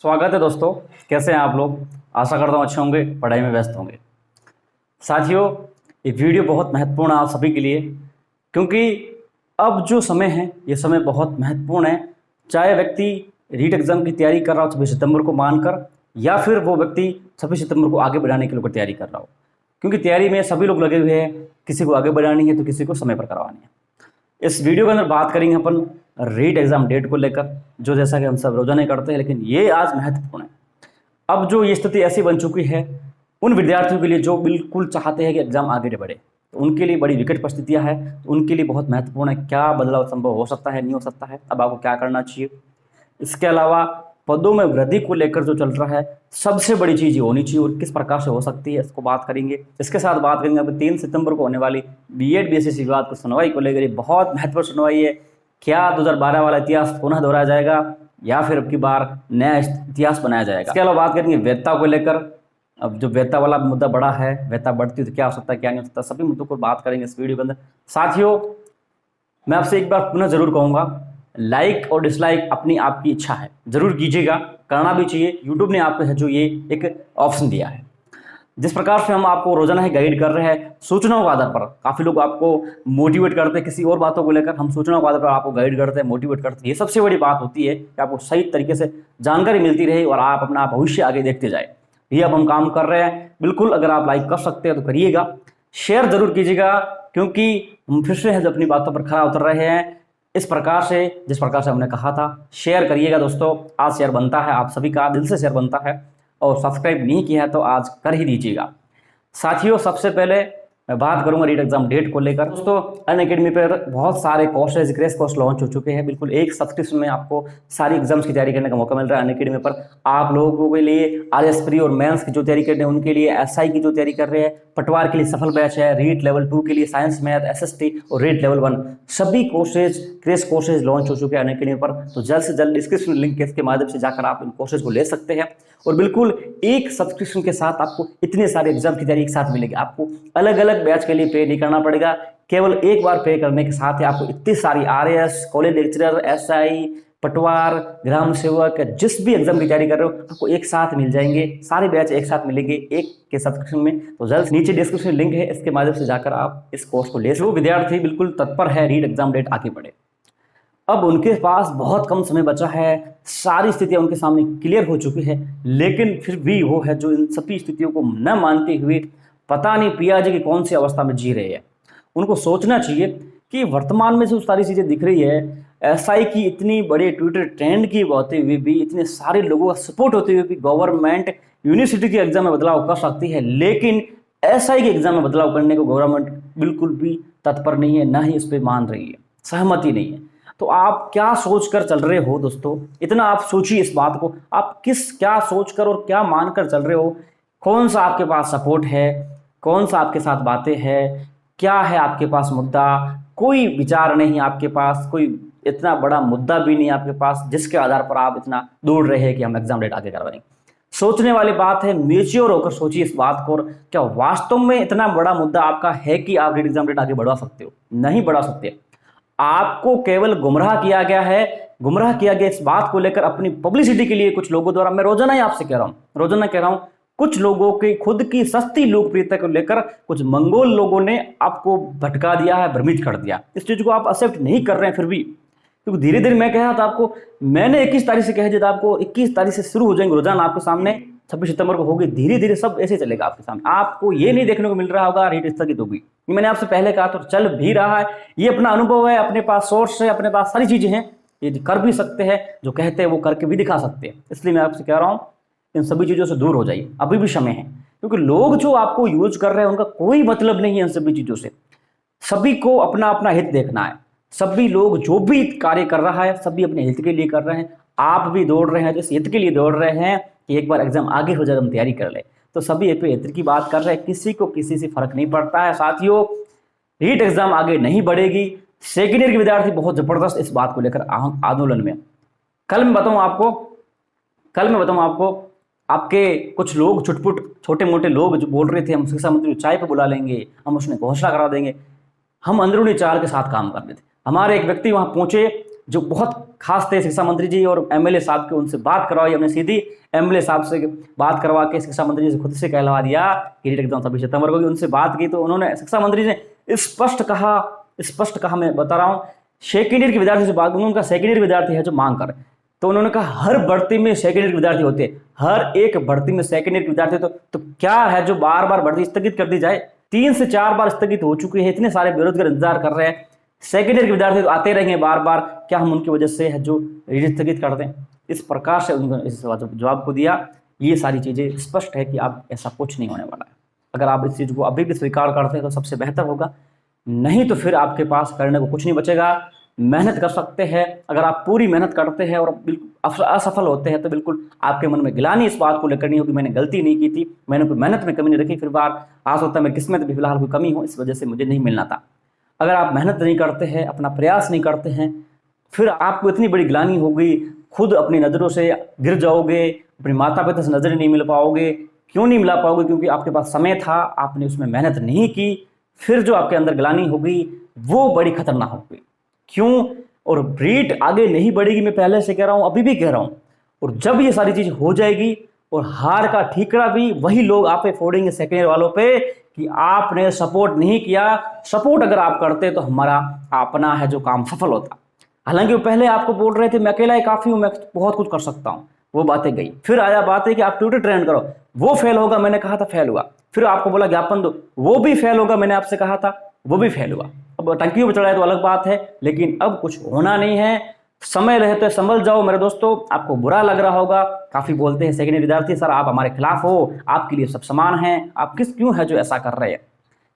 स्वागत है दोस्तों। कैसे हैं आप लोग? आशा करता हूँ अच्छे होंगे, पढ़ाई में व्यस्त होंगे। साथियों, ये वीडियो बहुत महत्वपूर्ण है आप सभी के लिए, क्योंकि अब जो समय है ये समय बहुत महत्वपूर्ण है। चाहे व्यक्ति रीट एग्ज़ाम की तैयारी कर रहा हो 26 सितंबर को मानकर, या फिर वो व्यक्ति 26 सितंबर को आगे बढ़ाने के लिए तैयारी कर रहा हो, क्योंकि तैयारी में सभी लोग लगे हुए हैं। किसी को आगे बढ़ानी है तो किसी को समय पर करवानी है। इस वीडियो के अंदर बात करेंगे अपन रीट एग्ज़ाम डेट को लेकर, जो जैसा कि हम सब रोजाना करते हैं, लेकिन ये आज महत्वपूर्ण है। अब जो ये स्थिति ऐसी बन चुकी है उन विद्यार्थियों के लिए जो बिल्कुल चाहते हैं कि एग्ज़ाम आगे बढ़े, तो उनके लिए बड़ी विकट परिस्थितियां हैं। तो उनके लिए बहुत महत्वपूर्ण है क्या बदलाव संभव हो सकता है, नहीं हो सकता है, अब आपको क्या करना चाहिए। इसके अलावा पदों में वृद्धि को लेकर जो चल रहा है, सबसे बड़ी चीज़ ये होनी चाहिए और किस प्रकार से हो सकती है, इसको बात करेंगे। इसके साथ बात करेंगे अब 3 सितंबर को होने वाली बीएड बीएससी विवाद को सुनवाई को लेकर। बहुत महत्वपूर्ण सुनवाई है। क्या 2012 वाला इतिहास पुनः दोहराया जाएगा या फिर अब की बार नया इतिहास बनाया जाएगा। इसके अलावा बात करेंगे वैधता को लेकर। अब जो वैधता वाला मुद्दा बड़ा है, वैधता बढ़ती तो क्या हो सकता है, क्या नहीं हो सकता, सभी मुद्दों को बात करेंगे इस वीडियो के अंदर। साथियों, मैं आपसे एक बार पुनः जरूर कहूँगा, लाइक और डिसलाइक अपनी आपकी इच्छा है, जरूर कीजिएगा, करना भी चाहिए। यूट्यूब ने आपको है जो ये एक ऑप्शन दिया है। जिस प्रकार से हम आपको रोजाना ही गाइड कर रहे हैं सूचनाओं के आधार पर, काफ़ी लोग आपको मोटिवेट करते हैं किसी और बातों को लेकर, हम सूचनाओं के आधार पर आपको गाइड करते हैं, मोटिवेट करते हैं। ये सबसे बड़ी बात होती है कि आपको सही तरीके से जानकारी मिलती रहे और आप अपना भविष्य आगे देखते जाए। ये अब हम काम कर रहे हैं। बिल्कुल, अगर आप लाइक कर सकते हैं तो करिएगा, शेयर जरूर कीजिएगा, क्योंकि हम फिर से अपनी बातों पर खरा उतर रहे हैं इस प्रकार से, जिस प्रकार से हमने कहा था। शेयर करिएगा दोस्तों, आज शेयर बनता है, आप सभी का दिल से शेयर बनता है। और सब्सक्राइब नहीं किया है तो आज कर ही दीजिएगा। साथियों, सबसे पहले मैं बात करूंगा रीट एग्जाम डेट को लेकर। दोस्तों, अनअकैडमी पर बहुत सारे कोर्सेज, क्रैश कोर्स लॉन्च हो चुके हैं। बिल्कुल एक सब्सक्रिप्शन में आपको सारी एग्जाम्स की तैयारी करने का मौका मिल रहा है अनअकैडमी पर। आप लोगों के लिए आरएस प्री और मेंस की जो तैयारी कर रहे हैं, उनके लिए एसआई की जो तैयारी कर रहे हैं, पटवार के लिए सफल बैच है, रीट लेवल 2 के लिए साइंस मैथ एसएसटी और रीट लेवल 1 सभी कोर्सेज, क्रैश कोर्सेज लॉन्च हो चुके हैं अनअकैडमी पर। तो जल्द से जल्द डिस्क्रिप्शन लिंक के माध्यम से जाकर आप इन कोर्सेज को ले सकते हैं। और बिल्कुल एक सब्सक्रिप्शन के साथ आपको इतने सारे एग्जाम की तैयारी एक साथ मिलेगी। आपको अलग अलग बैच के लिए पे नहीं करना पड़ेगा, केवल एक बार पे करने के साथ ही आपको इतनी सारी आरएस, कॉलेज लेक्चरर, एसआई, पटवार, ग्राम सेवक, जिस भी एग्जाम की तैयारी कर रहे हो आपको एक साथ मिल जाएंगे। सारे बैच एक साथ मिलेंगे एक के सब्सक्रिप्शन में। तो जल्द नीचे डिस्क्रिप्शन लिंक है, इसके माध्यम से जाकर आप इस कोर्स को ले सकते हो। विद्यार्थी बिल्कुल तत्पर है रीट एग्जाम डेट आगे बढ़े। अब उनके पास बहुत कम समय बचा है, सारी स्थितियां उनके सामने क्लियर हो चुकी है, लेकिन फिर भी वो है जो इन सभी स्थितियों को न मानते हुए पता नहीं पिया जी की कौन सी अवस्था में जी रहे हैं। उनको सोचना चाहिए कि वर्तमान में जो सारी चीज़ें दिख रही है, एसआई की इतनी बड़े ट्विटर ट्रेंड की होते हुए भी, इतने सारे लोगों का सपोर्ट होते हुए भी गवर्नमेंट यूनिवर्सिटी के एग्जाम में बदलाव कर सकती है, लेकिन एसआई के एग्जाम में बदलाव करने को गवर्नमेंट बिल्कुल भी तत्पर नहीं है, ना ही इस पर मान रही है, सहमति नहीं है। तो आप क्या सोचकर चल रहे हो दोस्तों? इतना आप सोचिए इस बात को, आप क्या सोचकर और क्या मानकर चल रहे हो? कौन सा आपके पास सपोर्ट है, कौन सा आपके साथ बातें हैं, क्या है आपके पास मुद्दा? कोई विचार नहीं आपके पास, कोई इतना बड़ा मुद्दा भी नहीं आपके पास जिसके आधार पर आप इतना दौड़ रहे हैं कि हम एग्जाम डेट आगे करवाएंगे। सोचने वाली बात है, मेच्योर होकर सोचिए इस बात को। क्या वास्तव में इतना बड़ा मुद्दा आपका है कि आप एग्जाम डेट आगे बढ़ा सकते हो? नहीं बढ़ा सकते। आपको केवल गुमराह किया गया है, गुमराह किया गया इस बात को लेकर अपनी पब्लिसिटी के लिए कुछ लोगों द्वारा। मैं रोजाना ही आपसे कह रहा हूं, रोजाना कह रहा हूं, कुछ लोगों की खुद की सस्ती लोकप्रियता को लेकर कुछ मंगोल लोगों ने आपको भटका दिया है, भ्रमित कर दिया। इस चीज को आप एक्सेप्ट नहीं कर रहे हैं फिर भी, क्योंकि धीरे धीरे मैं कह रहा था आपको, मैंने 21 तारीख से कह दिया था आपको, 21 तारीख से शुरू हो जाएंगे रोजाना आपके सामने, 26 सितंबर को होगी। धीरे धीरे सब ऐसे चलेगा आपके सामने। आपको ये नहीं देखने को मिल रहा होगा रीट स्थगित होगी, मैंने आपसे पहले कहा, तो चल भी रहा है। ये अपना अनुभव है, अपने पास सोर्स है, अपने पास सारी चीजें हैं, ये कर भी सकते हैं, जो कहते हैं वो करके भी दिखा सकते हैं। इसलिए मैं आपसे कह रहा हूं, इन सभी चीजों से दूर हो जाइए, अभी भी समय है। क्योंकि लोग जो आपको यूज कर रहे हैं उनका कोई मतलब नहीं है इन सभी चीजों से। सभी को अपना अपना हित देखना है। सभी लोग जो भी कार्य कर रहा है, सभी अपने हित के लिए कर रहे हैं। आप भी दौड़ रहे हैं तो इस हित के लिए दौड़ रहे हैं कि एक बार एग्जाम आगे हो जाए, हम तैयारी कर ले। तो सभी एक हित की बात कर रहे हैं, किसी को किसी से फर्क नहीं पड़ता है। साथियों, रीट एग्जाम आगे नहीं बढ़ेगी। सेकेंड ईयर के विद्यार्थी बहुत जबरदस्त इस बात को लेकर आंदोलन में। कल मैं बताऊं आपको, आपके कुछ लोग, छुटपुट छोटे मोटे लोग जो बोल रहे थे हम शिक्षा मंत्री को चाय पे बुला लेंगे, हम उसने घोषणा करा देंगे, हम अंदरूनी चाल के साथ काम कर रहे थे। हमारे एक व्यक्ति वहां पहुंचे, जो बहुत खास थे शिक्षा मंत्री जी और एमएलए साहब के, उनसे बात करवाई हमने सीधी। एमएलए साहब से बात करवा के शिक्षा मंत्री जी से खुद से कहलवा दिया कि नीट एग्जाम 26 सितंबर को। उनसे बात की तो उन्होंने, शिक्षा मंत्री जी ने स्पष्ट कहा, मैं बता रहा हूँ, सेकेंड ईयर के विद्यार्थी से बात, उनका सेकेंड ईयर विद्यार्थी है जो मांग कर, तो उन्होंने कहा हर भर्ती में सेकेंड ईयर के विद्यार्थी होते हैं, हर एक भर्ती में सेकेंड ईयर के विद्यार्थी। तो क्या है जो बार बार भर्ती स्थगित कर दी जाए? 3 से 4 बार स्थगित हो चुकी है, इतने सारे बेरोजगार इंतजार कर रहे हैं, सेकेंड ईयर के विद्यार्थी तो आते रहेंगे बार बार, क्या हम उनकी वजह से है जो स्थगित कर दें? इस प्रकार से उन्होंने इस जवाब को दिया। ये सारी चीजें स्पष्ट है कि आप ऐसा कुछ नहीं होने वाला है। अगर आप इस चीज को अभी भी स्वीकार करते हैं तो सबसे बेहतर होगा, नहीं तो फिर आपके पास करने को कुछ नहीं बचेगा। मेहनत कर सकते हैं, अगर आप पूरी मेहनत करते हैं और बिल्कुल असफल होते हैं तो बिल्कुल आपके मन में गिलानी इस बात को लेकर नहीं होगी, मैंने गलती नहीं की थी, मैंने कोई मेहनत में कमी नहीं रखी, फिर बार आज होता है मेरी किस्मत भी फिलहाल कोई कमी हो, इस वजह से मुझे नहीं मिलना था। अगर आप मेहनत नहीं करते हैं, अपना प्रयास नहीं करते हैं, फिर आपको इतनी बड़ी गिलानी होगी, खुद अपनी नज़रों से गिर जाओगे, अपने माता पिता से नज़र नहीं मिल पाओगे। क्यों नहीं मिला पाओगे? क्योंकि आपके पास समय था, आपने उसमें मेहनत नहीं की। फिर जो आपके अंदर गिलानी होगी वो बड़ी खतरनाक होगी। क्यों? और रीट आगे नहीं बढ़ेगी, मैं पहले से कह रहा हूँ, अभी भी कह रहा हूँ। और जब ये सारी चीज़ हो जाएगी और हार का ठीकरा भी वही लोग आप पे फोड़ेंगे सेकेंड ईयर वालों पे कि आपने सपोर्ट नहीं किया। सपोर्ट अगर आप करते तो हमारा अपना है जो काम सफल होता। हालांकि वो पहले आपको बोल रहे थे मैं अकेला ही काफ़ी हूँ, मैं बहुत कुछ कर सकता हूँ, वो बातें गई। फिर आया बात है कि आप ट्विटर ट्रेंड करो, वो फेल होगा, मैंने कहा था फेल हुआ। फिर आपको बोला ज्ञापन दो, वो भी फेल होगा, मैंने आपसे कहा था, वो भी फेल हुआ। अब टंकियों पर चढ़ाए तो अलग बात है, लेकिन अब कुछ होना नहीं है। समय रहते संभल जाओ मेरे दोस्तों। आपको बुरा लग रहा होगा, काफ़ी बोलते हैं सेकेंड ईयर विद्यार्थी सर आप हमारे खिलाफ हो, आपके लिए सब समान हैं, आप क्यों है जो ऐसा कर रहे हैं,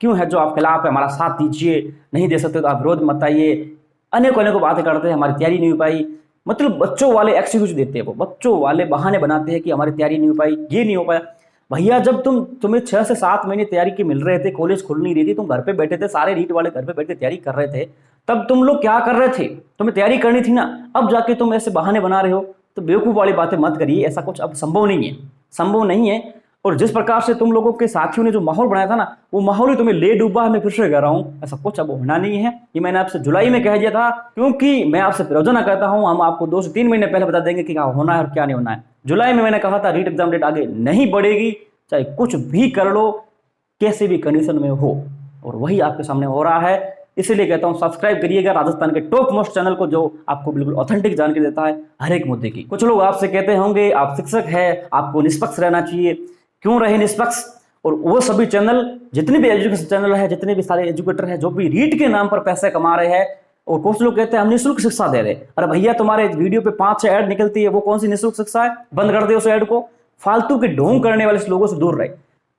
क्यों है जो आप खिलाफ है, हमारा साथ दीजिए, नहीं दे सकते तो आप विरोध मत आइए। अनेकों बातें करते हैं, हमारी तैयारी नहीं हो पाई, मतलब बच्चों वाले एक्सक्यूज देते हैं, वो बच्चों वाले बहाने बनाते हैं कि हमारी तैयारी नहीं हो पाई, ये नहीं हो पाया। भैया जब तुम्हें 6 से 7 महीने तैयारी के मिल रहे थे, कॉलेज खुल नहीं रही थी, तुम घर पे बैठे थे, सारे रीट वाले घर पे बैठ के तैयारी कर रहे थे, तब तुम लोग क्या कर रहे थे? तुम्हें तैयारी करनी थी ना। अब जाके तुम ऐसे बहाने बना रहे हो, तो बेवकूफ़ वाली बातें मत करिए। ऐसा कुछ अब संभव नहीं है, संभव नहीं है। और जिस प्रकार से तुम लोगों के साथियों ने जो माहौल बनाया था ना, वो माहौल ही तुम्हें ले डूबा है। मैं फिर से कह रहा हूँ, ऐसा कुछ अब होना नहीं है। ये मैंने आपसे जुलाई में कह दिया था, क्योंकि मैं आपसे रोजाना कहता हूँ, हम आपको 2 से 3 महीने पहले बता देंगे कि क्या होना है और क्या नहीं होना है। जुलाई में मैंने कहा था रीट एग्जाम डेट आगे नहीं बढ़ेगी, चाहे कुछ भी कर लो, कैसे भी कंडीशन में हो, और वही आपके सामने हो रहा है। इसीलिए कहता हूँ सब्सक्राइब करिएगा राजस्थान के टॉप मोस्ट चैनल को, जो आपको बिल्कुल ऑथेंटिक जानकारी देता है हर एक मुद्दे की। कुछ लोग आपसे कहते होंगे आप शिक्षक हैं, आपको निष्पक्ष रहना चाहिए। क्यों रहे निष्पक्ष? और वो सभी चैनल, जितने भी एजुकेशन चैनल है, जितने भी सारे एजुकेटर हैं जो भी रीट के नाम पर पैसे कमा रहे हैं, और कुछ लोग कहते हैं हम निःशुल्क शिक्षा दे रहे हैं। अरे भैया तुम्हारे वीडियो पे 5-6 ऐड निकलती है, वो कौन सी निःशुल्क शिक्षा है? बंद कर दे उस ऐड को। फालतू के ढोंग करने वाले लोगों से दूर रहे।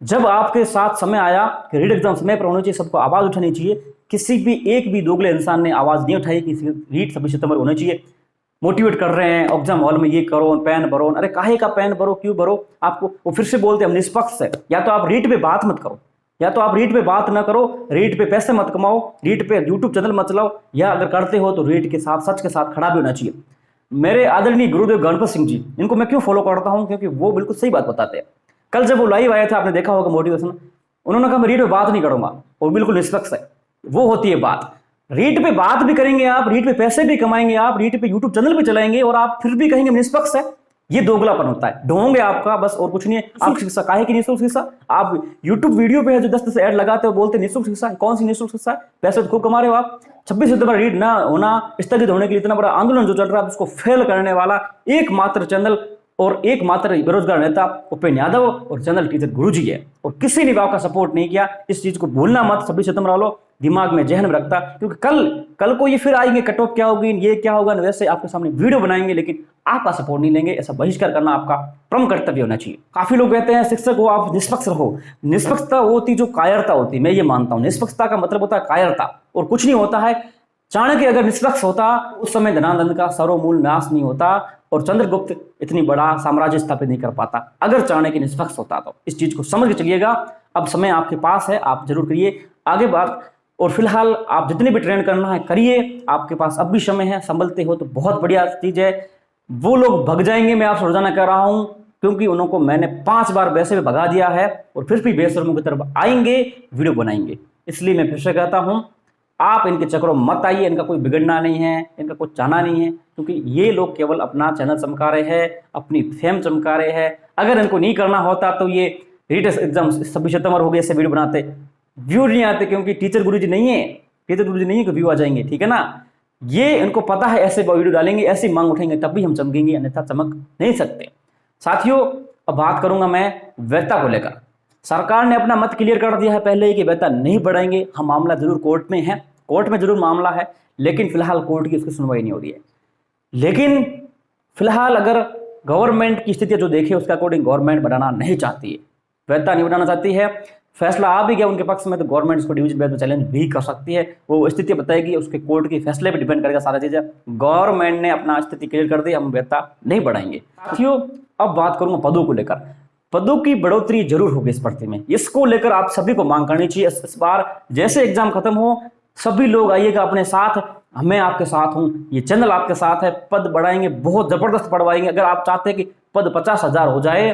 जब आपके साथ समय आया कि रीट एग्जाम समय पर होनी चाहिए, सबको आवाज उठानी चाहिए, किसी भी एक भी दोगले इंसान ने आवाज नहीं उठाई कि रीट 26 सितंबर होनी चाहिए। मोटिवेट कर रहे हैं एग्जाम हॉल में, ये करो, पेन भरो। अरे काहे का पेन भरो, क्यों भरो? आपको वो फिर से बोलते हैं हम निष्पक्ष है। या तो आप रीट पे बात मत करो, या तो आप रीट पे बात ना करो, रीट पे पैसे मत कमाओ, रीट पे यूट्यूब चैनल मत चलाओ, या अगर करते हो तो रीट के साथ, सच के साथ खड़ा भी होना चाहिए। मेरे आदरणीय गुरुदेव गणपत सिंह जी, इनको मैं क्यों फॉलो करता हूँ? क्योंकि वो बिल्कुल सही बात बताते हैं। कल जब वो लाइव आए थे, आपने देखा होगा मोटिवेशन, उन्होंने कहा मैं रीट पे बात नहीं करूंगा, और बिल्कुल निष्पक्ष है। वो होती है बात। रीट पे बात भी करेंगे आप, रीट पे पैसे भी कमाएंगे आप, रीट पे यूट्यूब चैनल भी चलाएंगे, और आप फिर भी कहेंगे निष्पक्ष है। ये दोगलापन होता है, ढोंग है आपका, बस और कुछ नहीं है। आप शिक्षा काहे की निःशुल्क शिक्षा? आप यूट्यूब वीडियो पे है जो 10 ऐड लगाते हो, बोलते निःशुल्क शिक्षा। कौन सी निःशुल्क शिक्षा है? पैसे तो खूब कमा रहे हो आप। 26 सितंबर रीट ना होना, स्थगित होने के लिए इतना बड़ा आंदोलन जो चल रहा है, उसको फेल करने वाला एकमात्र चैनल और एकमात्र बेरोजगार नेता उपेंद्र यादव और जनरल टीचर गुरुजी है, और किसी ने भी आपका सपोर्ट नहीं किया। इस चीज को भूलना मत 26 सितंबर वालों, दिमाग में जहन में रखता, क्योंकि कल को ये फिर आएंगे, कट ऑफ क्या होगी, ये क्या होगा, वैसे आपके सामने वीडियो बनाएंगे, लेकिन आपका सपोर्ट नहीं लेंगे। ऐसा बहिष्कार करना आपका परम कर्तव्य होना चाहिए। काफी लोग कहते हैं शिक्षक हो आप, निष्पक्ष रहो। निष्पक्षता होती जो कायरता होती, मैं ये मानता हूँ। निष्पक्षता का मतलब होता है कायरता, और कुछ नहीं होता है। चाणक्य अगर निष्पक्ष होता, उस समय धनानंद का सर्वमूल नाश नहीं होता, और चंद्रगुप्त इतनी बड़ा साम्राज्य स्थापित नहीं कर पाता अगर चाणक्य निष्पक्ष होता। तो इस चीज को समझ के चलिएगा। अब समय आपके पास है, आप जरूर करिए आगे बात, और फिलहाल आप जितने भी ट्रेंड करना है करिए, आपके पास अब भी समय है। संभलते हो तो बहुत बढ़िया चीज है। वो लोग भग जाएंगे, मैं आपसे रोजाना कह रहा हूं, क्योंकि उनको मैंने 5 बार वैसे भी भगा दिया है, और फिर भी बेशर्मों की तरफ आएंगे, वीडियो बनाएंगे। इसलिए मैं फिर से कहता हूं, आप इनके चक्करों में मत आइए, इनका कोई बिगड़ना नहीं है, इनका कुछ चाहना नहीं है, क्योंकि ये लोग केवल अपना चैनल चमका रहे हैं, अपनी फेम चमका रहे हैं। अगर इनको नहीं करना होता तो ये रीट एग्जाम 26 सितंबर हो गए ऐसे वीडियो बनाते, व्यू नहीं आते, क्योंकि टीचर गुरुजी नहीं है, टीचर गुरुजी नहीं है कि व्यू आ जाएंगे, ठीक है ना। ये इनको पता है ऐसे वीडियो डालेंगे, ऐसी मांग उठेंगे तब भी हम चमकेंगे, अन्यथा चमक नहीं सकते। साथियों, अब बात करूंगा मैं वैधता को लेकर। सरकार ने अपना मत क्लियर कर दिया है पहले ही कि वैधता नहीं बढ़ाएंगे। हम मामला जरूर कोर्ट में है, कोर्ट में जरूर मामला है, लेकिन फिलहाल कोर्ट की उसकी सुनवाई नहीं हो रही है। लेकिन फिलहाल अगर गवर्नमेंट की स्थिति जो देखे उसके अकॉर्डिंग गवर्नमेंट बढ़ाना नहीं चाहती है, वैधता नहीं बढ़ाना चाहती है। फैसला आ भी गया उनके पक्ष में तो गवर्नमेंट इसको डिवीजन बेंच में चैलेंज भी कर सकती है। वो स्थिति बताएगी, उसके कोर्ट के फैसले पर डिपेंड करेगा सारा चीजें। गवर्नमेंट ने अपना स्थिति क्लियर कर दी, हम वैधता नहीं बढ़ाएंगे। साथियों, अब बात करूंगा पदों को लेकर। पदों की बढ़ोतरी जरूर होगी इस भर्ती में, इसको लेकर आप सभी को मांग करनी चाहिए। इस बार जैसे एग्जाम खत्म हो सभी लोग आइएगा अपने साथ, मैं आपके साथ हूं, ये चैनल आपके साथ है। पद बढ़ाएंगे, बहुत जबरदस्त बढ़वाएंगे। अगर आप चाहते हैं कि पद 50,000 हो जाए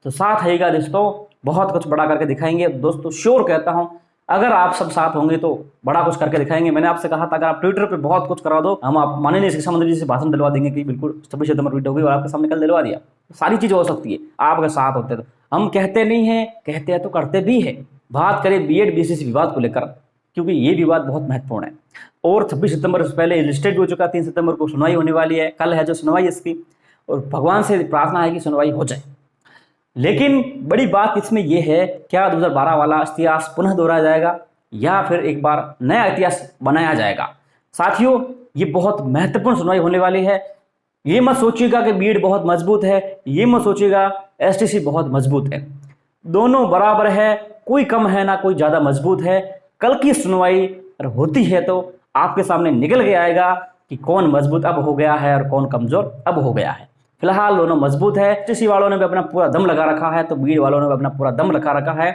तो साथ आइएगा दोस्तों, बहुत कुछ बड़ा करके दिखाएंगे दोस्तों। श्योर कहता हूं, अगर आप सब साथ होंगे तो बड़ा कुछ करके दिखाएंगे। मैंने आपसे कहा था अगर आप ट्विटर पे बहुत कुछ करा दो, हम आप माननीय शिक्षा मंत्री जी से भाषण दिलवा देंगे कि बिल्कुल 26 सितंबर वीडियो होगी, और आपके सामने कल दिलवा दिया। सारी चीजें हो सकती है आप अगर साथ होते तो। हम कहते नहीं है, कहते हैं तो करते भी है। बात करें बीएड बीसीसी विवाद को लेकर, क्योंकि ये विवाद बहुत महत्वपूर्ण है और 26 सितंबर से पहले रजिस्ट्रेट हो चुका। 3 सितंबर को सुनवाई होने वाली है, कल है जो सुनवाई इसकी, और भगवान से प्रार्थना है कि सुनवाई हो जाए। लेकिन बड़ी बात इसमें यह है, क्या 2012 वाला इतिहास पुनः दोहराया जाएगा या फिर एक बार नया इतिहास बनाया जाएगा। साथियों, ये बहुत महत्वपूर्ण सुनवाई होने वाली है। ये मत सोचिएगा कि बीएड बहुत मजबूत है, ये मत सोचिएगा एसटीसी बहुत मजबूत है। दोनों बराबर है, कोई कम है ना कोई ज्यादा मजबूत है। कल की सुनवाई अगर होती है तो आपके सामने निकल के आएगा कि कौन मजबूत अब हो गया है और कौन कमजोर अब हो गया है। फिलहाल दोनों मजबूत है। एसटीसी वालों ने भी अपना पूरा दम लगा रखा है तो बीएड वालों ने भी अपना पूरा दम लगा रखा है।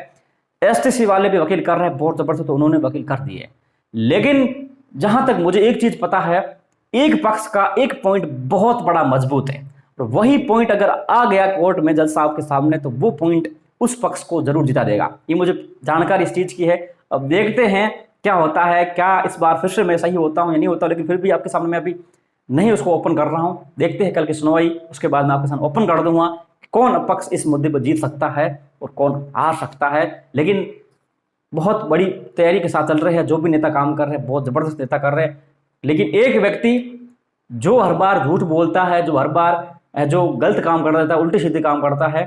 एसटीसी वाले भी वकील कर रहे हैं बहुत जबरदस्त, तो उन्होंने वकील कर दिए। लेकिन जहां तक मुझे एक चीज पता है, एक पक्ष का एक पॉइंट बहुत बड़ा मजबूत है, और वही पॉइंट अगर आ गया कोर्ट में जज साहब के सामने तो वो पॉइंट उस पक्ष को जरूर जिता देगा। ये मुझे जानकारी इस चीज की है। अब देखते हैं क्या होता है, क्या इस बार फिर से मैं सही होता हूं या नहीं होता, लेकिन फिर भी आपके सामने मैं अभी नहीं उसको ओपन कर रहा हूं। देखते हैं कल की सुनवाई, उसके बाद मैं आपके सामने ओपन कर दूंगा कौन पक्ष इस मुद्दे पर जीत सकता है और कौन हार सकता है। लेकिन बहुत बड़ी तैयारी के साथ चल रहे हैं, जो भी नेता काम कर रहे हैं बहुत जबरदस्त नेता कर रहे हैं। लेकिन एक व्यक्ति जो हर बार झूठ बोलता है, जो हर बार जो गलत काम कर रहा है, उल्टे सीधे काम करता है,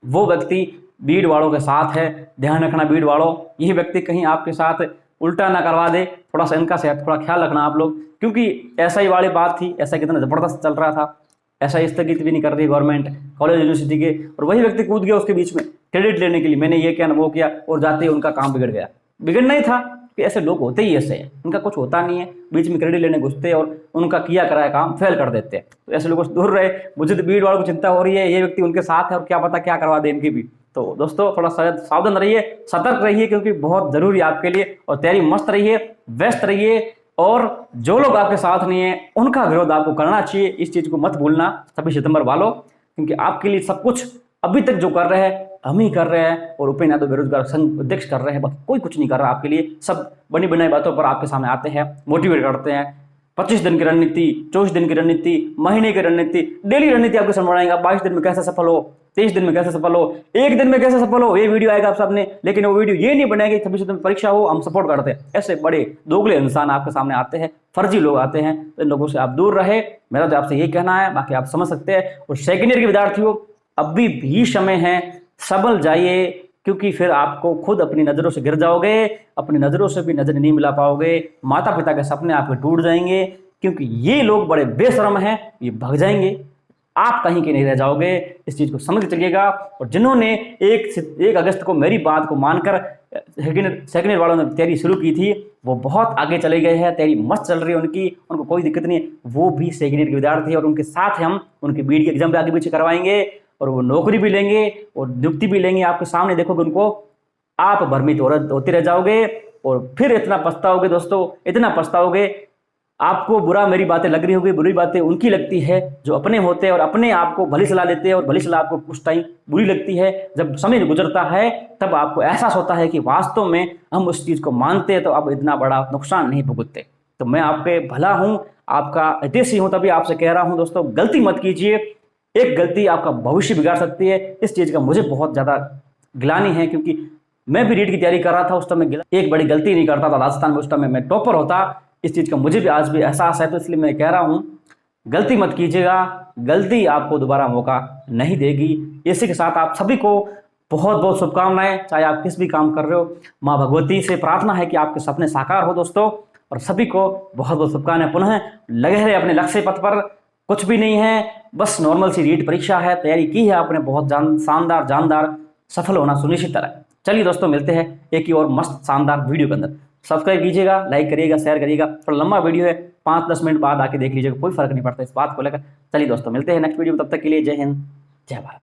वो व्यक्ति बीएड वालों के साथ है। ध्यान रखना बीएड वालों, यही व्यक्ति कहीं आपके साथ उल्टा ना करवा दे। थोड़ा सा इनका सेहत थोड़ा ख्याल रखना आप लोग, क्योंकि ऐसा ही वाली बात थी, ऐसा कितना जबरदस्त चल रहा था, ऐसा स्थगित भी नहीं कर रही गवर्नमेंट कॉलेज यूनिवर्सिटी के, और वही व्यक्ति कूद गया उसके बीच में क्रेडिट लेने के लिए, मैंने ये किया ना वो किया, और जाते ही उनका काम बिगड़ गया। बिगड़ना ही था कि ऐसे लोग होते ही ऐसे हैं, उनका कुछ होता नहीं है, बीच में क्रेडिट लेने घुसते और उनका किया कराया काम फेल कर देते हैं। तो ऐसे लोगों से दूर रहे। मुझे तो बीएड वालों को चिंता हो रही है, ये व्यक्ति उनके साथ है और क्या पता क्या करवा दे इनकी भी। तो दोस्तों थोड़ा सावधान रहिए, सतर्क रहिए, क्योंकि बहुत जरूरी है आपके लिए। और तैयारी मस्त रहिए, व्यस्त रहिए, और जो लोग आपके साथ नहीं है उनका विरोध आपको करना चाहिए। इस चीज को मत भूलना 26 सितंबर वालों, क्योंकि आपके लिए सब कुछ अभी तक जो कर रहे हैं हम ही कर रहे हैं, और उपेंद्र यादव बेरोजगार संघ अध्यक्ष कर रहे हैं, बाकी कोई कुछ नहीं कर रहा आपके लिए। सब बनी बनाई बातों पर आपके सामने आते हैं, मोटिवेट करते हैं। 25 दिन की रणनीति, 24 दिन की रणनीति, महीने की रणनीति, डेली रणनीति आपके सामने बनाएंगे। 22 दिन में कैसे सफल हो, 23 दिन में कैसे सफल हो, 1 दिन में कैसे सफल हो, ये वीडियो आएगा आप सबने। लेकिन वो वीडियो ये नहीं बनाएगी 26 दिन परीक्षा हो हम सपोर्ट करते हैं। ऐसे बड़े दोगले इंसान आपके सामने आते हैं, फर्जी लोग आते हैं, तो इन लोगों से आप दूर रहे। मेरा तो आपसे यही कहना है, बाकी आप समझ सकते हैं। और सेकेंड ईयर के विद्यार्थियों, अभी भी समय है, संभल जाइए, क्योंकि फिर आपको खुद अपनी नजरों से गिर जाओगे, अपनी नजरों से भी नजर नहीं मिला पाओगे, माता पिता के सपने आपके टूट जाएंगे, क्योंकि ये लोग बड़े बेशर्म हैं, ये भाग जाएंगे, आप कहीं के नहीं रह जाओगे। इस चीज को समझ के चलिएगा। और जिन्होंने 1 अगस्त को मेरी बात को मानकर सेकेंड ईयर वालों ने तैयारी शुरू की थी, वो बहुत आगे चले गए हैं, तैयारी मस्त चल रही है उनकी, उनको कोई दिक्कत नहीं है। वो भी सेकेंड ईयर के विद्यार्थी है और उनके साथ हम उनकी बीएड की एग्जाम भी आगे पीछे करवाएंगे, और वो नौकरी भी लेंगे और नियुक्ति भी लेंगे। आपके सामने देखोगे उनको, आप भ्रमित होते रह जाओगे और फिर इतना पछताओगे दोस्तों, इतना पछताओगे। आपको बुरा मेरी बातें लग रही होगी, बुरी बातें उनकी लगती है जो अपने होते हैं और अपने आप को भली सलाह देते हैं, और भली सलाह आपको कुछ टाइम बुरी लगती है। जब समय गुजरता है तब आपको एहसास होता है कि वास्तव में हम उस चीज़ को मानते हैं तो अब इतना बड़ा नुकसान नहीं भुगतते। तो मैं आपके भला हूँ, आपका हितैषी हूँ, तभी आपसे कह रहा हूँ दोस्तों, गलती मत कीजिए। एक गलती आपका भविष्य बिगाड़ सकती है। इस चीज़ का मुझे बहुत ज़्यादा गिलानी है, क्योंकि मैं भी रीट की तैयारी कर रहा था, उस समय एक बड़ी गलती नहीं करता था राजस्थान में, उस टाइम मैं टॉपर होता। इस चीज़ का मुझे भी आज भी एहसास है, तो इसलिए मैं कह रहा हूँ गलती मत कीजिएगा। गलती आपको दोबारा मौका नहीं देगी। इसी के साथ आप सभी को बहुत बहुत शुभकामनाएं। चाहे आप किस भी काम कर रहे हो, माँ भगवती से प्रार्थना है कि आपके सपने साकार हो दोस्तों, और सभी को बहुत बहुत शुभकामनाएं। पुनः लगे रहे अपने लक्ष्य पथ पर। कुछ भी नहीं है, बस नॉर्मल सी रीट परीक्षा है, तैयारी की है आपने बहुत शानदार जानदार, सफल होना सुनिश्चित है। चलिए दोस्तों, मिलते हैं एक ही और मस्त शानदार वीडियो के अंदर। सब्सक्राइब कीजिएगा, लाइक करिएगा, शेयर करिएगा। थोड़ा लंबा वीडियो है, 5-10 मिनट बाद आके देख लीजिएगा, कोई फर्क नहीं पड़ता इस बात को लेकर। चलिए दोस्तों, मिलते हैं नेक्स्ट वीडियो में, तब तक के लिए जय हिंद, जय भारत।